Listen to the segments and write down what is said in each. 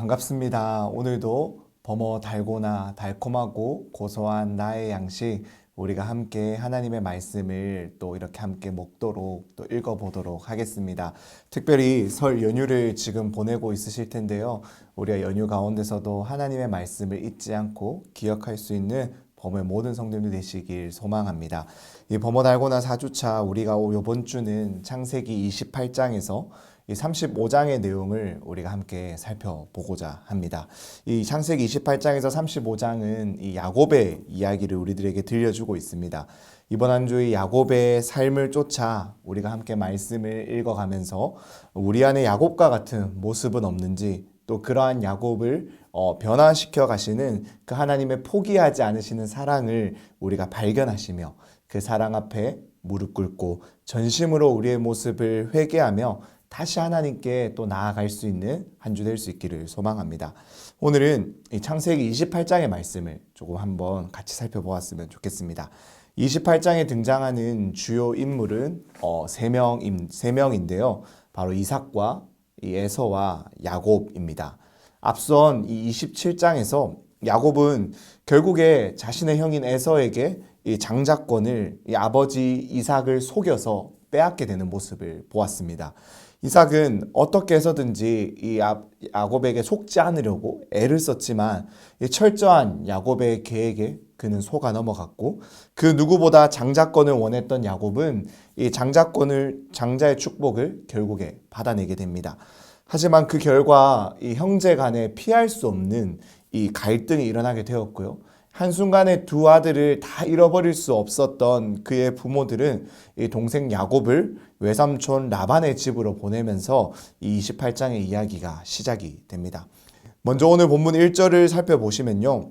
반갑습니다. 오늘도 버머 달고나 달콤하고 고소한 나의 양식 우리가 함께 하나님의 말씀을 또 이렇게 함께 먹도록 또 읽어보도록 하겠습니다. 특별히 설 연휴를 지금 보내고 있으실 텐데요. 우리가 연휴 가운데서도 하나님의 말씀을 잊지 않고 기억할 수 있는 버머의 모든 성도님들 되시길 소망합니다. 이 버머 달고나 4주차 우리가 이번 주는 창세기 28장에서 이 35장의 내용을 우리가 함께 살펴보고자 합니다. 이 창세기 28장에서 35장은 이 야곱의 이야기를 우리들에게 들려주고 있습니다. 이번 한 주의 야곱의 삶을 쫓아 우리가 함께 말씀을 읽어가면서 우리 안에 야곱과 같은 모습은 없는지 또 그러한 야곱을 변화시켜 가시는 그 하나님의 포기하지 않으시는 사랑을 우리가 발견하시며 그 사랑 앞에 무릎 꿇고 전심으로 우리의 모습을 회개하며 다시 하나님께 또 나아갈 수 있는 한 주 될 수 있기를 소망합니다. 오늘은 이 창세기 28장의 말씀을 조금 한번 같이 살펴보았으면 좋겠습니다. 28장에 등장하는 주요 인물은 세 명인데요. 바로 이삭과 이 에서와 야곱입니다. 앞선 이 27장에서 야곱은 결국에 자신의 형인 에서에게 이 장자권을 이 아버지 이삭을 속여서 빼앗게 되는 모습을 보았습니다. 이삭은 어떻게 해서든지 이 야곱에게 속지 않으려고 애를 썼지만 이 철저한 야곱의 계획에 그는 속아 넘어갔고 그 누구보다 장자권을 원했던 야곱은 이 장자의 축복을 결국에 받아내게 됩니다. 하지만 그 결과 이 형제 간에 피할 수 없는 이 갈등이 일어나게 되었고요. 한순간에 두 아들을 다 잃어버릴 수 없었던 그의 부모들은 이 동생 야곱을 외삼촌 라반의 집으로 보내면서 이 28장의 이야기가 시작이 됩니다. 먼저 오늘 본문 1절을 살펴보시면요.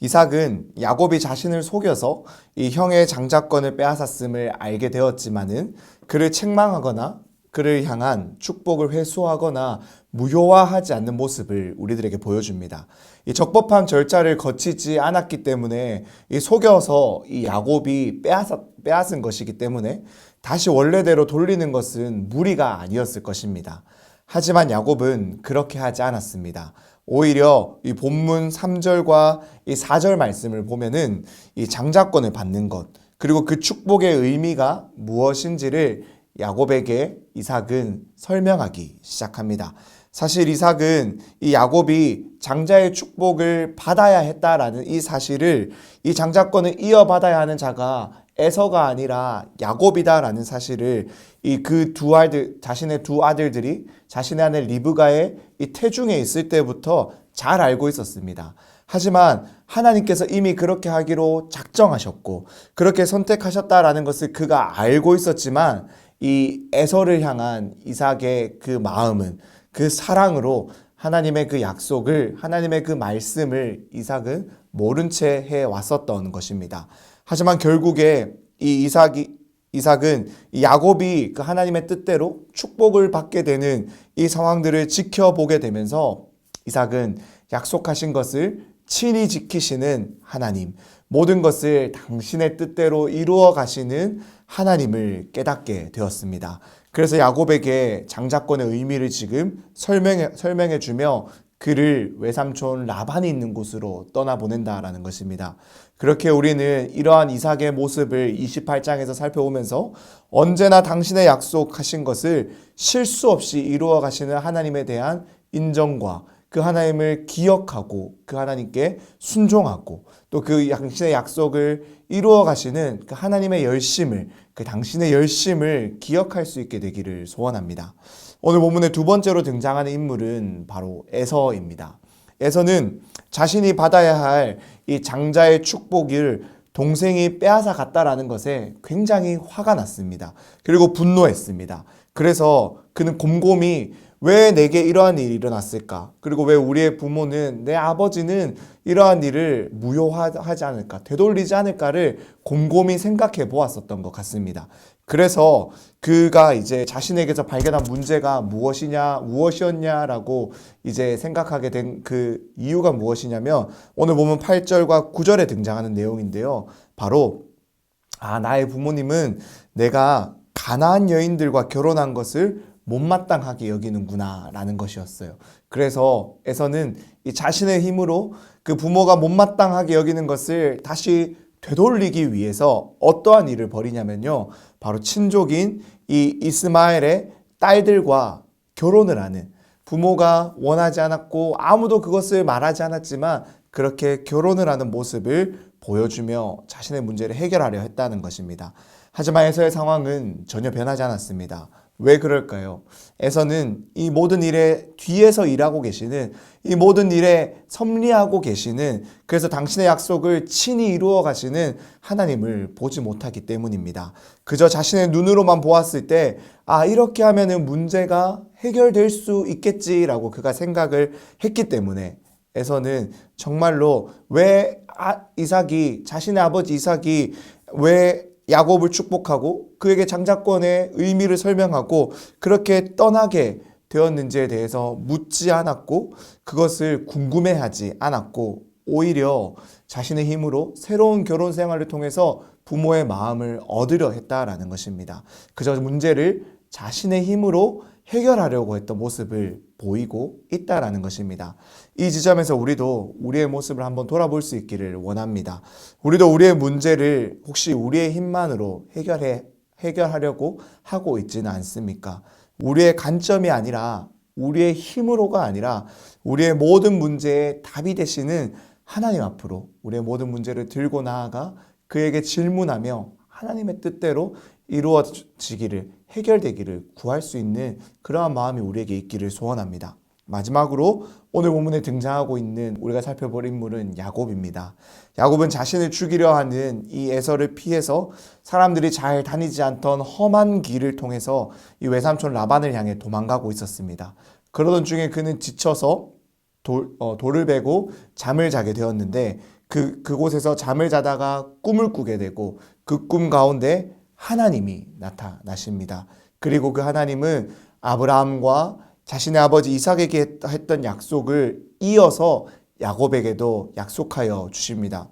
이삭은 야곱이 자신을 속여서 이 형의 장자권을 빼앗았음을 알게 되었지만은 그를 책망하거나 그를 향한 축복을 회수하거나 무효화하지 않는 모습을 우리들에게 보여줍니다. 이 적법한 절차를 거치지 않았기 때문에 이 속여서 이 야곱이 빼앗은 것이기 때문에 다시 원래대로 돌리는 것은 무리가 아니었을 것입니다. 하지만 야곱은 그렇게 하지 않았습니다. 오히려 이 본문 3절과 이 4절 말씀을 보면은 이 장자권을 받는 것 그리고 그 축복의 의미가 무엇인지를 야곱에게 이삭은 설명하기 시작합니다. 사실 이삭은 이 야곱이 장자의 축복을 받아야 했다라는 이 사실을 이 장자권을 이어받아야 하는 자가 에서가 아니라 야곱이다라는 사실을 이 그 자신의 두 아들들이 자신의 아내 리브가의 이 태중에 있을 때부터 잘 알고 있었습니다. 하지만 하나님께서 이미 그렇게 하기로 작정하셨고 그렇게 선택하셨다라는 것을 그가 알고 있었지만 이 에서를 향한 이삭의 그 마음은 그 사랑으로 하나님의 그 약속을 하나님의 그 말씀을 이삭은 모른 채 해왔었던 것입니다. 하지만 결국에 이 이삭은 이 야곱이 그 하나님의 뜻대로 축복을 받게 되는 이 상황들을 지켜보게 되면서 이삭은 약속하신 것을 친히 지키시는 하나님, 모든 것을 당신의 뜻대로 이루어 가시는 하나님을 깨닫게 되었습니다. 그래서 야곱에게 장자권의 의미를 지금 설명해 주며 그를 외삼촌 라반이 있는 곳으로 떠나보낸다라는 것입니다. 그렇게 우리는 이러한 이삭의 모습을 28장에서 살펴보면서 언제나 당신의 약속하신 것을 실수 없이 이루어 가시는 하나님에 대한 인정과 그 하나님을 기억하고 그 하나님께 순종하고 또 그 당신의 약속을 이루어 가시는 그 하나님의 열심을 그 당신의 열심을 기억할 수 있게 되기를 소원합니다. 오늘 본문의 두 번째로 등장하는 인물은 바로 에서입니다. 에서는 자신이 받아야 할 이 장자의 축복을 동생이 빼앗아 갔다라는 것에 굉장히 화가 났습니다. 그리고 분노했습니다. 그래서 그는 곰곰이 왜 내게 이러한 일이 일어났을까? 그리고 왜 우리의 부모는 내 아버지는 이러한 일을 무효하지 않을까? 되돌리지 않을까를 곰곰이 생각해 보았었던 것 같습니다. 그래서 그가 이제 자신에게서 발견한 문제가 무엇이었냐라고 이제 생각하게 된 그 이유가 무엇이냐면 오늘 보면 8절과 9절에 등장하는 내용인데요. 바로 나의 부모님은 내가 가나안 여인들과 결혼한 것을 못마땅하게 여기는구나 라는 것이었어요. 그래서 에서는 이 자신의 힘으로 그 부모가 못마땅하게 여기는 것을 다시 되돌리기 위해서 어떠한 일을 벌이냐면요, 바로 친족인 이 이스마엘의 딸들과 결혼을 하는, 부모가 원하지 않았고 아무도 그것을 말하지 않았지만 그렇게 결혼을 하는 모습을 보여주며 자신의 문제를 해결하려 했다는 것입니다. 하지만 에서의 상황은 전혀 변하지 않았습니다. 왜 그럴까요? 에서는 이 모든 일에 뒤에서 일하고 계시는, 이 모든 일에 섭리하고 계시는, 그래서 당신의 약속을 친히 이루어 가시는 하나님을 보지 못하기 때문입니다. 그저 자신의 눈으로만 보았을 때 이렇게 하면은 문제가 해결될 수 있겠지라고 그가 생각을 했기 때문에 에서는 정말로 왜 자신의 아버지 이삭이 왜 야곱을 축복하고 그에게 장자권의 의미를 설명하고 그렇게 떠나게 되었는지에 대해서 묻지 않았고 그것을 궁금해하지 않았고 오히려 자신의 힘으로 새로운 결혼 생활을 통해서 부모의 마음을 얻으려 했다라는 것입니다. 그저 문제를 자신의 힘으로 해결하려고 했던 모습을 보이고 있다라는 것입니다. 이 지점에서 우리도 우리의 모습을 한번 돌아볼 수 있기를 원합니다. 우리도 우리의 문제를 혹시 우리의 힘만으로 해결하려고 하고 있지는 않습니까? 우리의 관점이 아니라, 우리의 힘으로가 아니라 우리의 모든 문제의 답이 되시는 하나님 앞으로 우리의 모든 문제를 들고 나아가 그에게 질문하며 하나님의 뜻대로 이루어지기를, 해결되기를 구할 수 있는 그러한 마음이 우리에게 있기를 소원합니다. 마지막으로 오늘 본문에 등장하고 있는 우리가 살펴볼 인물은 야곱입니다. 야곱은 자신을 죽이려 하는 이 에서를 피해서 사람들이 잘 다니지 않던 험한 길을 통해서 이 외삼촌 라반을 향해 도망가고 있었습니다. 그러던 중에 그는 지쳐서 돌을 베고 잠을 자게 되었는데 그곳에서 잠을 자다가 꿈을 꾸게 되고 그 꿈 가운데 하나님이 나타나십니다. 그리고 그 하나님은 아브라함과 자신의 아버지 이삭에게 했던 약속을 이어서 야곱에게도 약속하여 주십니다.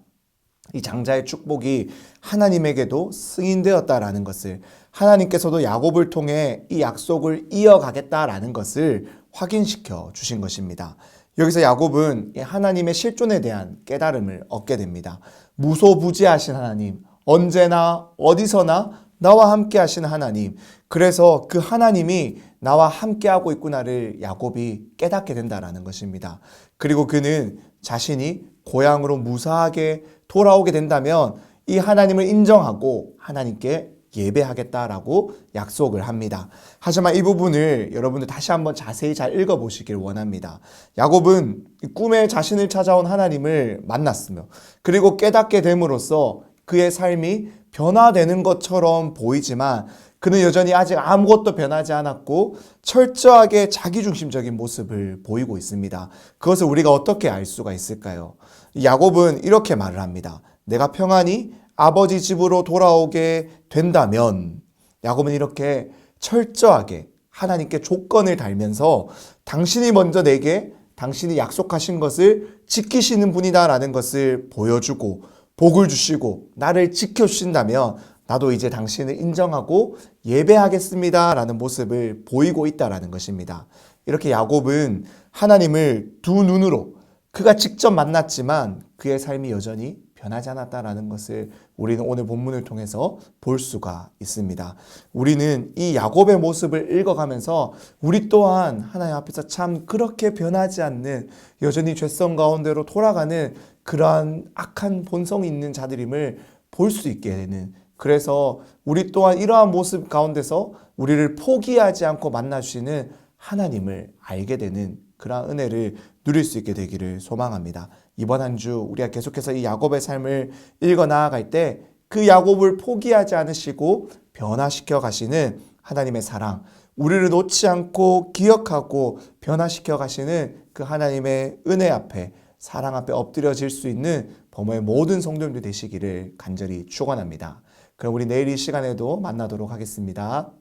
이 장자의 축복이 하나님에게도 승인되었다라는 것을, 하나님께서도 야곱을 통해 이 약속을 이어가겠다라는 것을 확인시켜 주신 것입니다. 여기서 야곱은 하나님의 실존에 대한 깨달음을 얻게 됩니다. 무소부지하신 하나님, 언제나 어디서나 나와 함께 하시는 하나님, 그래서 그 하나님이 나와 함께하고 있구나를 야곱이 깨닫게 된다는 것입니다. 그리고 그는 자신이 고향으로 무사하게 돌아오게 된다면 이 하나님을 인정하고 하나님께 예배하겠다라고 약속을 합니다. 하지만 이 부분을 여러분들 다시 한번 자세히 잘 읽어보시길 원합니다. 야곱은 꿈에 자신을 찾아온 하나님을 만났으며 그리고 깨닫게 됨으로써 그의 삶이 변화되는 것처럼 보이지만 그는 여전히 아직 아무것도 변하지 않았고 철저하게 자기중심적인 모습을 보이고 있습니다. 그것을 우리가 어떻게 알 수가 있을까요? 야곱은 이렇게 말을 합니다. 내가 평안히 아버지 집으로 돌아오게 된다면, 야곱은 이렇게 철저하게 하나님께 조건을 달면서 당신이 먼저 내게 당신이 약속하신 것을 지키시는 분이다라는 것을 보여주고 복을 주시고 나를 지켜주신다면 나도 이제 당신을 인정하고 예배하겠습니다 라는 모습을 보이고 있다라는 것입니다. 이렇게 야곱은 하나님을 두 눈으로 그가 직접 만났지만 그의 삶이 여전히 변하지 않았다라는 것을 우리는 오늘 본문을 통해서 볼 수가 있습니다. 우리는 이 야곱의 모습을 읽어가면서 우리 또한 하나님 앞에서 참 그렇게 변하지 않는, 여전히 죄성 가운데로 돌아가는 그러한 악한 본성이 있는 자들임을 볼 수 있게 되는, 그래서 우리 또한 이러한 모습 가운데서 우리를 포기하지 않고 만나주시는 하나님을 알게 되는 그러한 은혜를 누릴 수 있게 되기를 소망합니다. 이번 한 주 우리가 계속해서 이 야곱의 삶을 읽어 나아갈 때 그 야곱을 포기하지 않으시고 변화시켜 가시는 하나님의 사랑, 우리를 놓지 않고 기억하고 변화시켜 가시는 그 하나님의 은혜 앞에, 사랑 앞에 엎드려질 수 있는 범어의 모든 성도님들 되시기를 간절히 축원합니다. 그럼 우리 내일 이 시간에도 만나도록 하겠습니다.